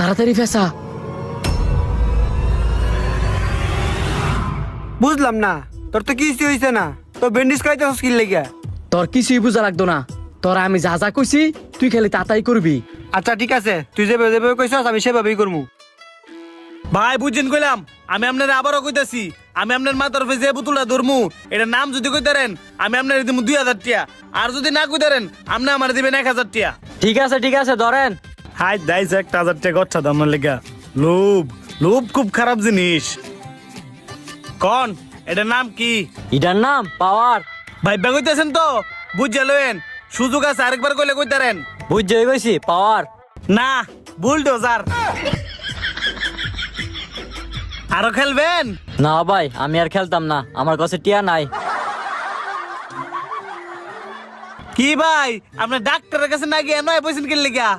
তাড়াতাড়ি ফেসা। বুঝলাম না, তোর তো কিছু হয়েছে না, তো ব্যান্ডেজ খাইতেছস কি লেগে? তোর কিছুই বুঝা লাগতো না, তোরা আমি যা যা কইছি তুই খালি তাড়াতাড়ি করবি। আচ্ছা ঠিক আছে, তুই যেভাবে যেভাবে কইছস আমি সেভাবেই করবো। ভাই বুঝছেন কইলাম, আমি আপনার আবারও কইতাছি, আমি আপনার মা তরফে যে পুতুলটা ধরমু এটার নাম যদি কইতারেন আমি আপনার দিব 2000 টাকা, আর যদি না কইতারেন আপনি আমার দিবেন 1000 টাকা। ঠিক আছে ধরেন। হাই দাইছে 1000 টাকা গচ্ছা দাম লেগা। লোভ লোভ খুব খারাপ জিনিস। কোন এটার নাম কি? এটার নাম পাওয়ার। ভাই কইতেছেন তো? বুঝে লয়েন, সুযোগ আছে আরেকবার কইলে কইতারেন। বুঝতে গেছি পাওয়ার। না, বুলডোজার। আরো খেলবেন? না ভাই আমি আর খেলতাম না, আমার কাছে টিয়া নাই। কি ভাই, আপনি ডাক্তারের কাছে না গিয়ে নয় পয়সা কিনলে গা?